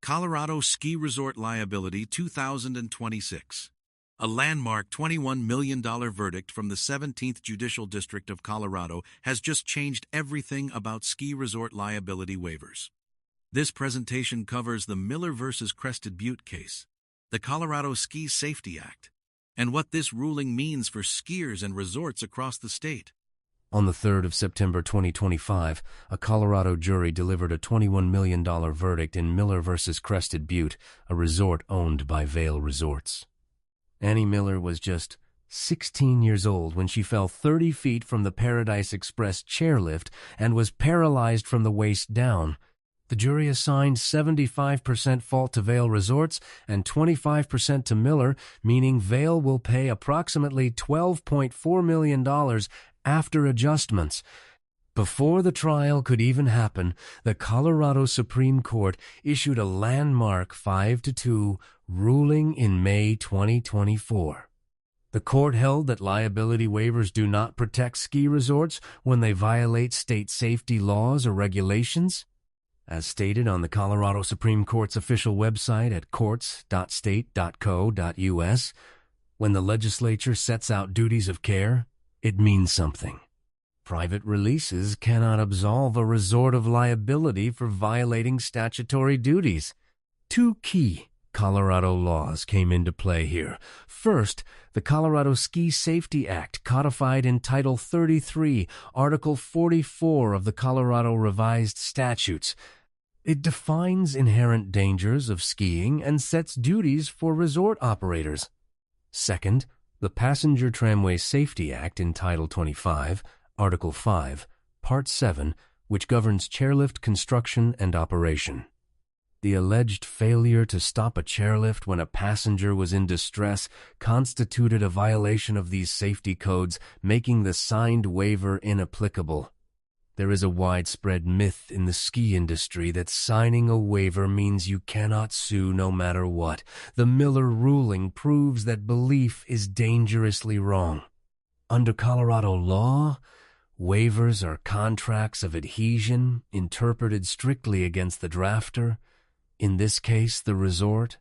Colorado Ski Resort Liability 2026. A landmark $21 million verdict from the 17th Judicial District of Colorado has just changed everything about ski resort liability waivers. This presentation covers the Miller v. Crested Butte case, the Colorado Ski Safety Act, and what this ruling means for skiers and resorts across the state. On the 3rd of September 2025, a Colorado jury delivered a $21 million verdict in Miller v. Crested Butte, a resort owned by Vail Resorts. Annie Miller was just 16 years old when she fell 30 feet from the Paradise Express chairlift and was paralyzed from the waist down. The jury assigned 75% fault to Vail Resorts and 25% to Miller, meaning Vail will pay approximately $12.4 million after adjustments. Before the trial could even happen, the Colorado Supreme Court issued a landmark 5-2 ruling in May 2024. The court held that liability waivers do not protect ski resorts when they violate state safety laws or regulations. As stated on the Colorado Supreme Court's official website at courts.state.co.us, when the legislature sets out duties of care, it means something. Private releases cannot absolve a resort of liability for violating statutory duties. Two key Colorado laws came into play here. First, the Colorado Ski Safety Act, codified in Title 33, Article 44 of the Colorado Revised Statutes. It defines inherent dangers of skiing and sets duties for resort operators. Second, the Passenger Tramway Safety Act in Title 25, Article 5, Part 7, which governs chairlift construction and operation. The alleged failure to stop a chairlift when a passenger was in distress constituted a violation of these safety codes, making the signed waiver inapplicable. There is a widespread myth in the ski industry that signing a waiver means you cannot sue no matter what. The Miller ruling proves that belief is dangerously wrong. Under Colorado law, waivers are contracts of adhesion interpreted strictly against the drafter, in this case the resort.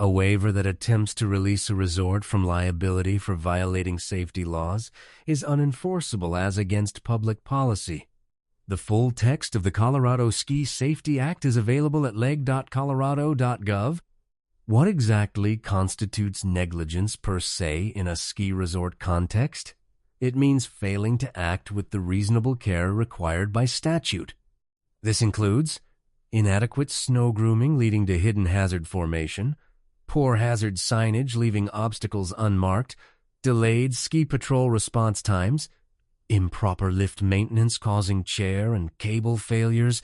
A waiver that attempts to release a resort from liability for violating safety laws is unenforceable as against public policy. The full text of the Colorado Ski Safety Act is available at leg.colorado.gov. What exactly constitutes negligence per se in a ski resort context? It means failing to act with the reasonable care required by statute. This includes inadequate snow grooming leading to hidden hazard formation, poor hazard signage leaving obstacles unmarked, delayed ski patrol response times, improper lift maintenance causing chair and cable failures,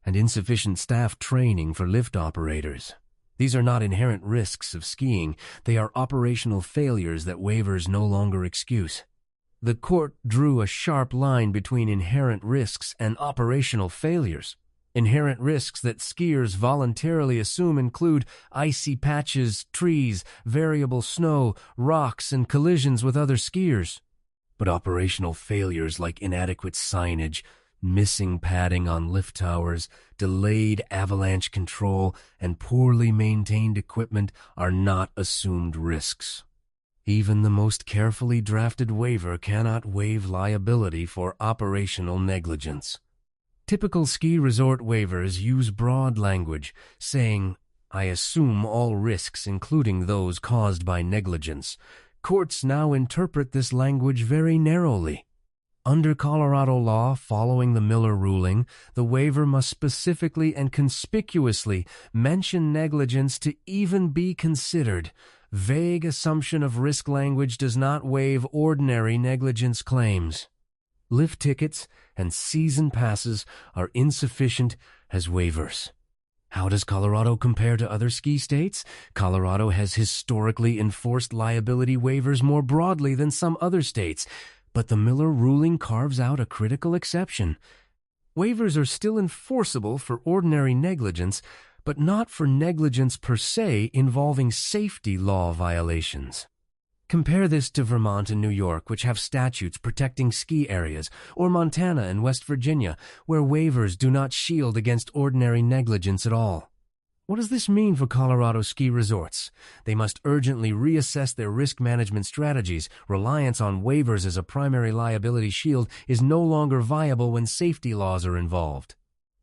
and insufficient staff training for lift operators. These are not inherent risks of skiing. They are operational failures that waivers no longer excuse. The court drew a sharp line between inherent risks and operational failures. Inherent risks that skiers voluntarily assume include icy patches, trees, variable snow, rocks, and collisions with other skiers. But operational failures like inadequate signage, missing padding on lift towers, delayed avalanche control, and poorly maintained equipment are not assumed risks. Even the most carefully drafted waiver cannot waive liability for operational negligence. Typical ski resort waivers use broad language, saying, "I assume all risks including those caused by negligence." Courts now interpret this language very narrowly. Under Colorado law, following the Miller ruling, the waiver must specifically and conspicuously mention negligence to even be considered. Vague assumption of risk language does not waive ordinary negligence claims. Lift tickets and season passes are insufficient as waivers. How does Colorado compare to other ski states? Colorado has historically enforced liability waivers more broadly than some other states, but the Miller ruling carves out a critical exception. Waivers are still enforceable for ordinary negligence, but not for negligence per se involving safety law violations. Compare this to Vermont and New York, which have statutes protecting ski areas, or Montana and West Virginia, where waivers do not shield against ordinary negligence at all. What does this mean for Colorado ski resorts? They must urgently reassess their risk management strategies. Reliance on waivers as a primary liability shield is no longer viable when safety laws are involved.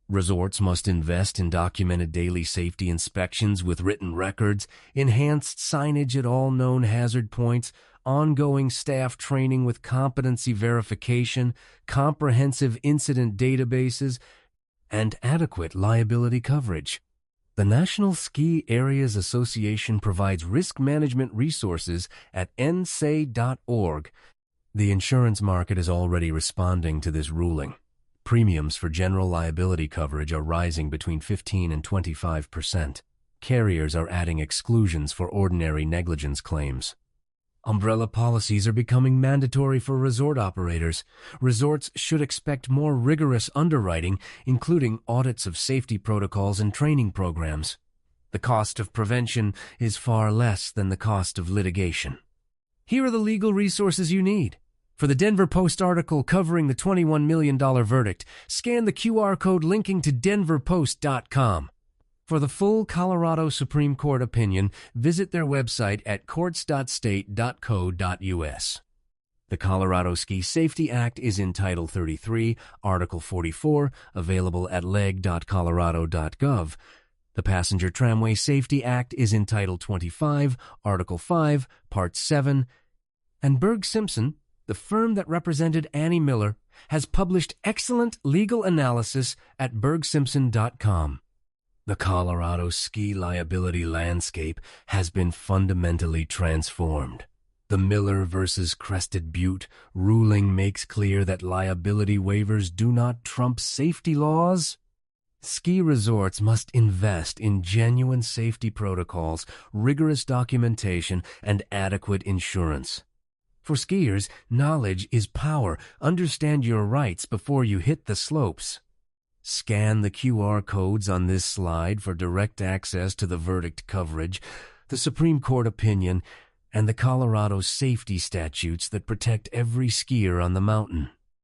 Resorts must invest in documented daily safety inspections with written records, enhanced signage at all known hazard points, ongoing staff training with competency verification, comprehensive incident databases, and adequate liability coverage. The National Ski Areas Association provides risk management resources at nsay.org. The insurance market is already responding to this ruling. Premiums for general liability coverage are rising between 15 and 25%. Carriers are adding exclusions for ordinary negligence claims. Umbrella policies are becoming mandatory for resort operators. Resorts should expect more rigorous underwriting, including audits of safety protocols and training programs. The cost of prevention is far less than the cost of litigation. Here are the legal resources you need. For the Denver Post article covering the $21 million verdict, scan the QR code linking to denverpost.com. For the full Colorado Supreme Court opinion, visit their website at courts.state.co.us. The Colorado Ski Safety Act is in Title 33, Article 44, available at leg.colorado.gov. The Passenger Tramway Safety Act is in Title 25, Article 5, Part 7. And Berg Simpson, the firm that represented Annie Miller, has published excellent legal analysis at bergsimpson.com. The Colorado ski liability landscape has been fundamentally transformed. The Miller versus Crested Butte ruling makes clear that liability waivers do not trump safety laws. Ski resorts must invest in genuine safety protocols, rigorous documentation, and adequate insurance. For skiers, knowledge is power. Understand your rights before you hit the slopes. Scan the QR codes on this slide for direct access to the verdict coverage, the Supreme Court opinion, and the Colorado safety statutes that protect every skier on the mountain.